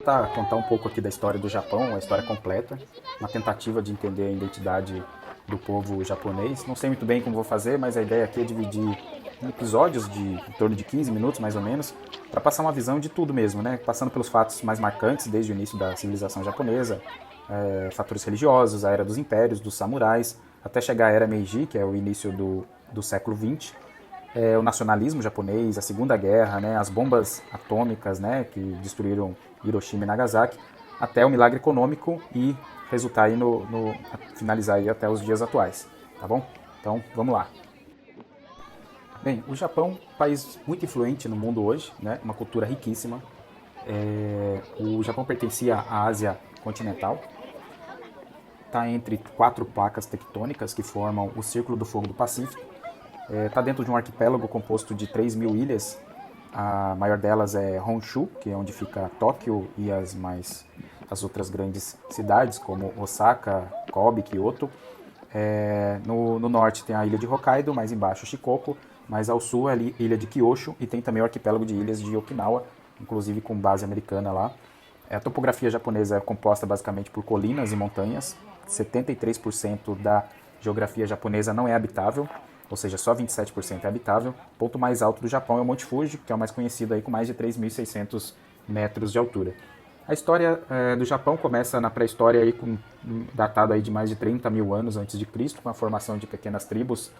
Contar um pouco aqui da história do Japão, a história completa, uma tentativa de entender a identidade do povo japonês. Não sei muito bem como vou fazer, mas a ideia aqui é dividir em episódios de em torno de 15 minutos, mais ou menos, para passar uma visão de tudo mesmo, né? Passando pelos fatos mais marcantes desde o início da civilização japonesa, fatores religiosos, a era dos impérios, dos samurais, até chegar à era Meiji, que é o início do século XX, o nacionalismo japonês, a Segunda Guerra, né, as bombas atômicas, né, que destruíram Hiroshima e Nagasaki, até o milagre econômico e resultar aí finalizar aí até os dias atuais, tá bom? Então, vamos lá. Bem, o Japão é um país muito influente no mundo hoje, né, uma cultura riquíssima. O Japão pertencia à Ásia continental, está entre quatro placas tectônicas que formam o Círculo do Fogo do Pacífico. Está dentro de um arquipélago composto de 3.000 ilhas. A maior delas é Honshu, que é onde fica Tóquio e as outras grandes cidades, como Osaka, Kobe, Kyoto. No norte tem a ilha de Hokkaido, mais embaixo Shikoku, mais ao sul é a ilha de Kyushu e tem também o arquipélago de ilhas de Okinawa, inclusive com base americana lá. A topografia japonesa é composta basicamente por colinas e montanhas. 73% da geografia japonesa não é habitável, ou seja, só 27% é habitável. O ponto mais alto do Japão é o Monte Fuji, que é o mais conhecido aí, com mais de 3.600 metros de altura. A história do Japão começa na pré-história, aí, datado aí de mais de 30 mil anos antes de Cristo, com a formação de pequenas tribos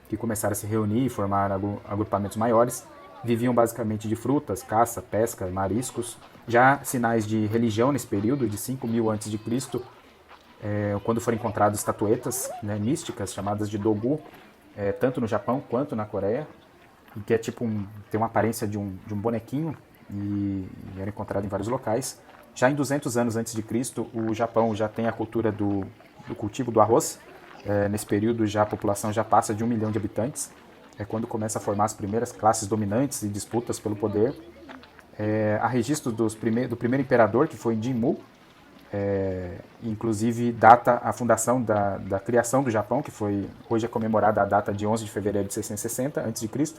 que começaram a se reunir e formar agrupamentos maiores. Viviam basicamente de frutas, caça, pesca, mariscos. Já sinais de religião nesse período, de 5.000 antes de Cristo, quando foram encontradas estatuetas, né, místicas chamadas de Dogu, tanto no Japão quanto na Coreia, que é tipo tem uma aparência de um bonequinho e era encontrado em vários locais. Já em 200 anos antes de Cristo, o Japão já tem a cultura do cultivo do arroz. Nesse período já a população já passa de 1 milhão de habitantes. É quando começa a formar as primeiras classes dominantes e disputas pelo poder. Há registro do primeiro imperador, que foi Jimmu, inclusive data a fundação da criação do Japão, que hoje é comemorada a data de 11 de fevereiro de 660 a.C.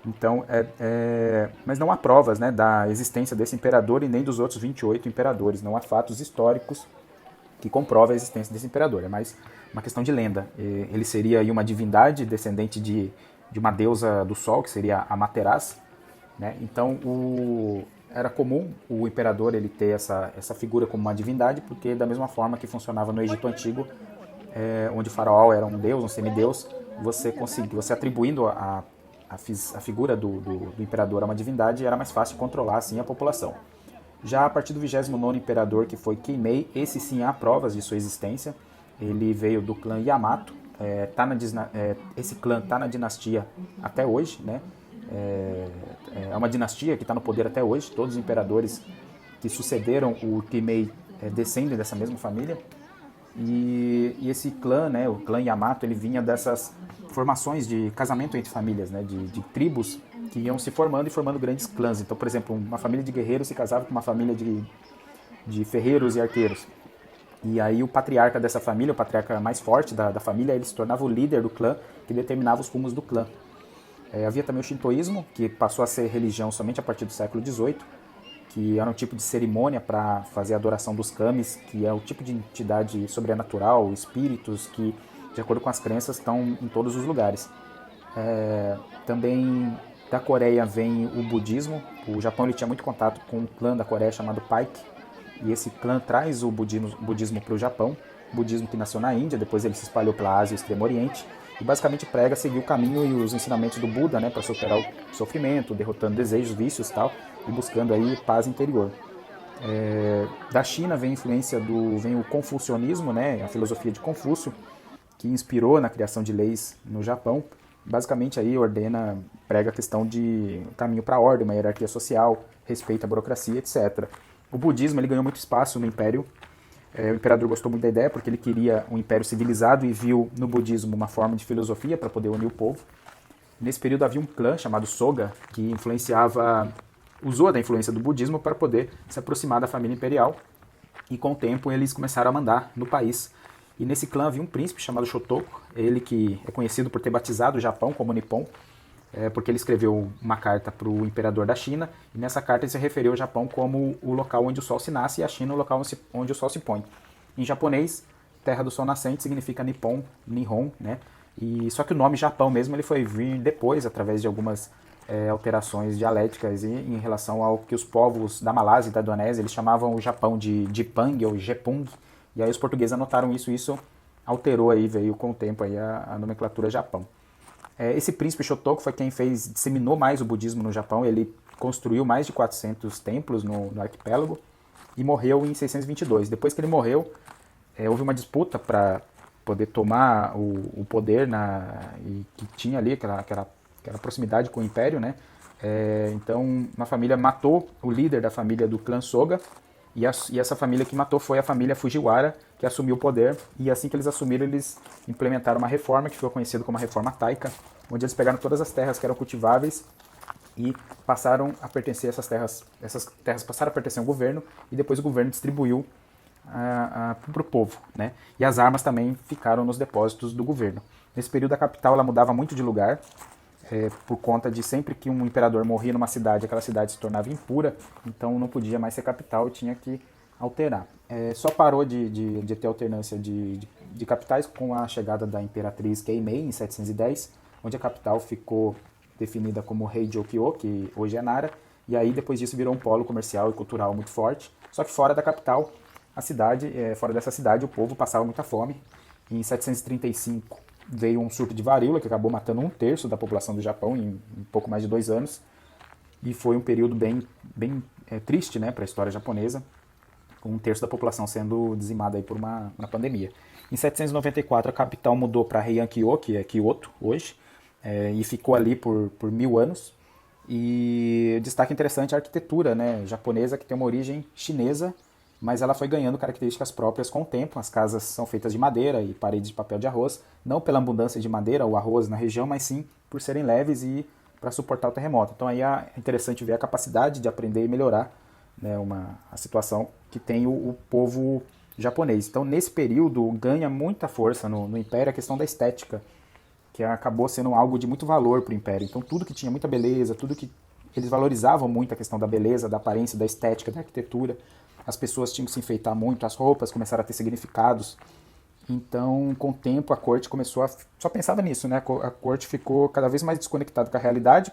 Então, mas não há provas, né, da existência desse imperador e nem dos outros 28 imperadores. Não há fatos históricos que comprovem a existência desse imperador. É mais uma questão de lenda. Ele seria aí uma divindade descendente de uma deusa do sol, que seria Amaterasu, né? Então, era comum o imperador ele ter essa figura como uma divindade, porque da mesma forma que funcionava no Egito Antigo, onde o faraó era um deus, um semideus, você atribuindo a figura do imperador a uma divindade, era mais fácil controlar assim a população. Já a partir do 29º imperador, que foi Keimei, esse sim há provas de sua existência. Ele veio do clã Yamato, esse clã está na dinastia até hoje, né? É uma dinastia que está no poder até hoje. Todos os imperadores que sucederam o Keimei descendem dessa mesma família. E esse clã, né, o clã Yamato, ele vinha dessas formações de casamento entre famílias, né, de tribos que iam se formando e formando grandes clãs. Então, por exemplo, uma família de guerreiros se casava com uma família de ferreiros e arqueiros. E aí o patriarca dessa família, o patriarca mais forte da família, ele se tornava o líder do clã, que determinava os rumos do clã. Havia também o shintoísmo, que passou a ser religião somente a partir do século XVIII, que era um tipo de cerimônia para fazer a adoração dos kamis, que é o tipo de entidade sobrenatural, espíritos que, de acordo com as crenças, estão em todos os lugares. Também da Coreia vem o budismo. O Japão ele tinha muito contato com um clã da Coreia chamado Paik, e esse clã traz o budismo para o Japão. O budismo que nasceu na Índia, depois ele se espalhou pela Ásia e o Extremo Oriente, e basicamente prega seguir o caminho e os ensinamentos do Buda, né, para superar o sofrimento, derrotando desejos, vícios e tal, e buscando aí paz interior. Da China vem a influência vem o confucionismo, né, a filosofia de Confúcio, que inspirou na criação de leis no Japão. Basicamente aí prega a questão de caminho para a ordem, uma hierarquia social, respeito à burocracia, etc. O budismo ele ganhou muito espaço no Império. O imperador gostou muito da ideia porque ele queria um império civilizado e viu no budismo uma forma de filosofia para poder unir o povo. Nesse período havia um clã chamado Soga que usou da influência do budismo para poder se aproximar da família imperial, e com o tempo eles começaram a mandar no país. E nesse clã havia um príncipe chamado Shotoku, ele que é conhecido por ter batizado o Japão como Nippon. porque ele escreveu uma carta para o imperador da China, e nessa carta ele se referiu ao Japão como o local onde o sol se nasce e a China o local onde o sol se põe. Em japonês, terra do sol nascente significa Nippon, Nihon, né? E só que o nome Japão mesmo ele foi vir depois, através de algumas alterações dialéticas em relação ao que os povos da Malásia e da Indonésia eles chamavam o Japão de Jipang ou Jepung, e aí os portugueses anotaram isso alterou aí, veio com o tempo aí a nomenclatura Japão. Esse príncipe Shotoku foi quem disseminou mais o budismo no Japão, ele construiu mais de 400 templos no arquipélago e morreu em 622. Depois que ele morreu, houve uma disputa para poder tomar o poder e que tinha ali aquela proximidade com o Império, né? Então, uma família matou o líder da família do clã Soga, e essa família que matou foi a família Fujiwara, que assumiu o poder, e assim que eles assumiram, eles implementaram uma reforma, que ficou conhecida como a Reforma Taika, onde eles pegaram todas as terras que eram cultiváveis e passaram a pertencer a essas terras passaram a pertencer ao governo, e depois o governo distribuiu para o povo, né? E as armas também ficaram nos depósitos do governo. Nesse período a capital ela mudava muito de lugar, por conta de sempre que um imperador morria numa cidade, aquela cidade se tornava impura, então não podia mais ser capital, tinha que alterar. Só parou de ter alternância de capitais com a chegada da imperatriz Keimei em 710, onde a capital ficou definida como Heijōkyō, que hoje é Nara, e aí depois disso virou um polo comercial e cultural muito forte. Só que fora da capital, fora dessa cidade, o povo passava muita fome. Em 735 veio um surto de varíola que acabou matando 1/3 da população do Japão em pouco mais de 2 anos. E foi um período bem triste, né, para a história japonesa, com 1/3 da população sendo dizimada aí por uma pandemia. Em 794 a capital mudou para Heian-kyo, que é Kyoto hoje, e ficou ali por 1000 anos. E destaque interessante a arquitetura, né, japonesa, que tem uma origem chinesa, mas ela foi ganhando características próprias com o tempo. As casas são feitas de madeira e paredes de papel de arroz, não pela abundância de madeira ou arroz na região, mas sim por serem leves e para suportar o terremoto. Então aí é interessante ver a capacidade de aprender e melhorar, né, a situação que tem o povo japonês. Então nesse período ganha muita força no Império a questão da estética, que acabou sendo algo de muito valor para o Império. Então tudo que tinha muita beleza, tudo que eles valorizavam muito a questão da beleza, da aparência, da estética, da arquitetura. As pessoas tinham que se enfeitar muito, as roupas começaram a ter significados. Então, com o tempo, a corte começou a... Só pensava nisso, né? A corte ficou cada vez mais desconectada com a realidade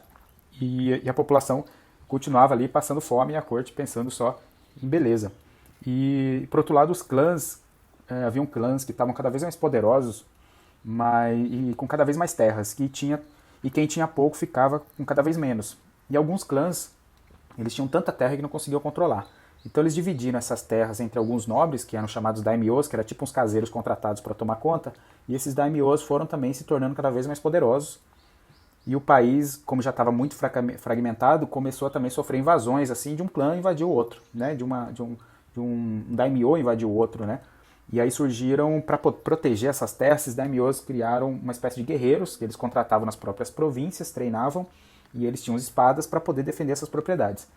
e a população continuava ali passando fome e a corte pensando só em beleza. E, por outro lado, os clãs, haviam clãs que estavam cada vez mais poderosos e com cada vez mais terras, e quem tinha pouco ficava com cada vez menos. E alguns clãs, eles tinham tanta terra que não conseguiam controlar. Então eles dividiram essas terras entre alguns nobres, que eram chamados daimyos, que eram tipo uns caseiros contratados para tomar conta, e esses daimyos foram também se tornando cada vez mais poderosos. E o país, como já estava muito fragmentado, começou a também sofrer invasões, assim, de um clã invadir o outro, né? De um daimyo invadir o outro, né? E aí surgiram, para proteger essas terras, esses daimyos criaram uma espécie de guerreiros, que eles contratavam nas próprias províncias, treinavam, e eles tinham espadas para poder defender essas propriedades.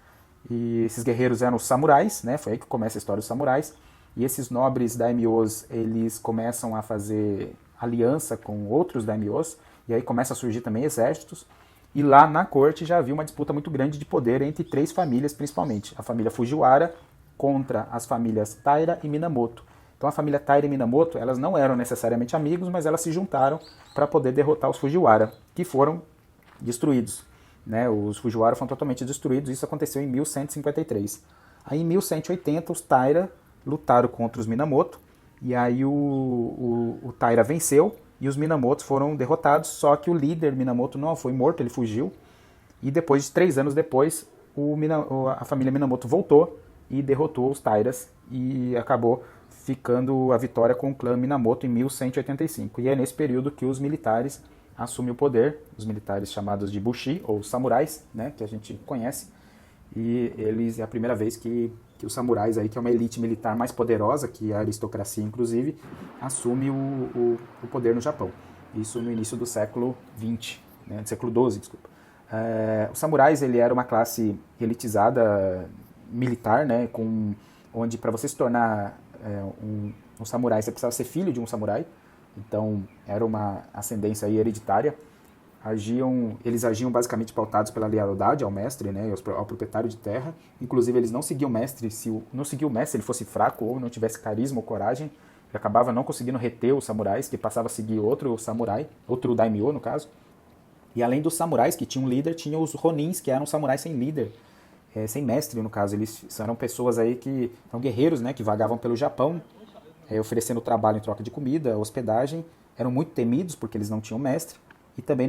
E esses guerreiros eram os samurais, né? Foi aí que começa a história dos samurais. E esses nobres daimyos, eles começam a fazer aliança com outros daimyos, e aí começa a surgir também exércitos. E lá na corte já havia uma disputa muito grande de poder entre 3 famílias, principalmente. A família Fujiwara contra as famílias Taira e Minamoto. Então a família Taira e Minamoto, elas não eram necessariamente amigos, mas elas se juntaram para poder derrotar os Fujiwara, que foram destruídos. Né, os Fujiwara foram totalmente destruídos, isso aconteceu em 1153. Aí em 1180 os Taira lutaram contra os Minamoto, e aí o Taira venceu e os Minamoto foram derrotados, só que o líder Minamoto não foi morto, ele fugiu, e depois de 3 anos depois a família Minamoto voltou e derrotou os Tairas, e acabou ficando a vitória com o clã Minamoto em 1185. E é nesse período que os militares assumem o poder, os militares chamados de Bushi, ou samurais, né, que a gente conhece, e eles é a primeira vez que os samurais, aí, que é uma elite militar mais poderosa que a aristocracia, inclusive, assume o poder no Japão. Isso no início do século XX, né, do século XII, desculpa. Os samurais, ele era uma classe elitizada militar, né, onde para você se tornar um samurai, você precisava ser filho de um samurai. Então, era uma ascendência aí hereditária. eles agiam basicamente pautados pela lealdade ao mestre, né, ao proprietário de terra. Inclusive, eles não seguiam o mestre, se ele fosse fraco ou não tivesse carisma ou coragem, ele acabava não conseguindo reter os samurais, que passava a seguir outro samurai, outro daimyo, no caso. E além dos samurais que tinham líder, tinha os ronins, que eram samurais sem líder, sem mestre, no caso. Eles eram pessoas aí que são guerreiros, né, que vagavam pelo Japão, oferecendo trabalho em troca de comida, hospedagem. Eram muito temidos porque eles não tinham mestre e também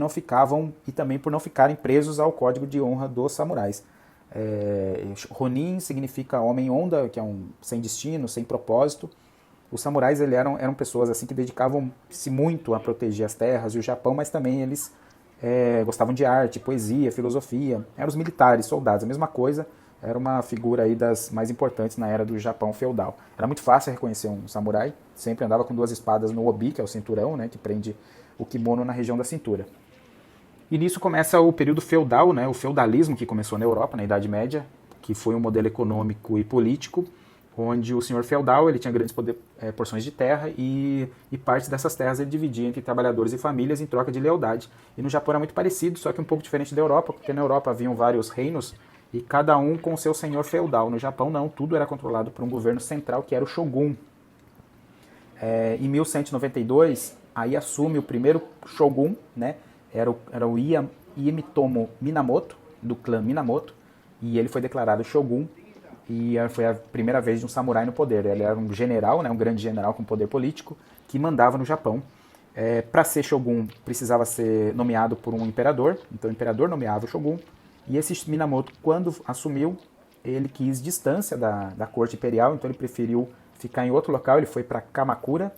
por não ficarem presos ao código de honra dos samurais. Ronin significa homem onda, que é sem destino, sem propósito. Os samurais eram pessoas assim que dedicavam-se muito a proteger as terras e o Japão, mas também eles gostavam de arte, poesia, filosofia. Eram os militares, soldados, a mesma coisa. Era uma figura aí das mais importantes na era do Japão feudal. Era muito fácil reconhecer um samurai, sempre andava com 2 espadas no obi, que é o cinturão, né, que prende o kimono na região da cintura. E nisso começa o período feudal, né, o feudalismo que começou na Europa, na Idade Média, que foi um modelo econômico e político, onde o senhor feudal ele tinha grandes porções de terra e partes dessas terras ele dividia entre trabalhadores e famílias em troca de lealdade. E no Japão era muito parecido, só que um pouco diferente da Europa, porque na Europa haviam vários reinos e cada um com seu senhor feudal. No Japão não, tudo era controlado por um governo central que era o shogun. Em 1192, aí assume o primeiro shogun, né? Era o Iemitomo Minamoto, do clã Minamoto, e ele foi declarado shogun, e foi a primeira vez de um samurai no poder. Ele era um general, né, um grande general com poder político, que mandava no Japão. Para ser shogun, precisava ser nomeado por um imperador, então o imperador nomeava o shogun, e esse Minamoto, quando assumiu, ele quis distância da corte imperial, então ele preferiu ficar em outro local. Ele foi para Kamakura,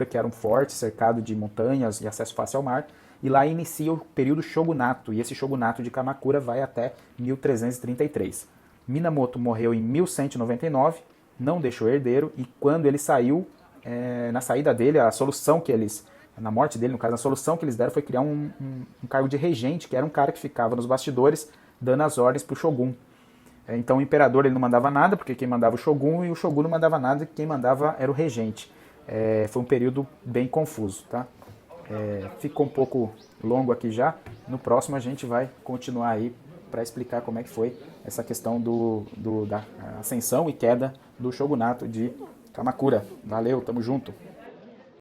que era um forte cercado de montanhas e acesso fácil ao mar, e lá inicia o período shogunato, e esse shogunato de Kamakura vai até 1333. Minamoto morreu em 1199, não deixou herdeiro, e quando ele saiu, na saída dele, na morte dele, no caso, a solução que eles deram foi criar um cargo de regente, que era um cara que ficava nos bastidores dando as ordens para o shogun. Então o imperador ele não mandava nada, porque quem mandava o shogun, e o shogun não mandava nada, quem mandava era o regente. Foi um período bem confuso, tá? Ficou um pouco longo aqui já. No próximo a gente vai continuar aí para explicar como é que foi essa questão da ascensão e queda do shogunato de Kamakura. Valeu, tamo junto!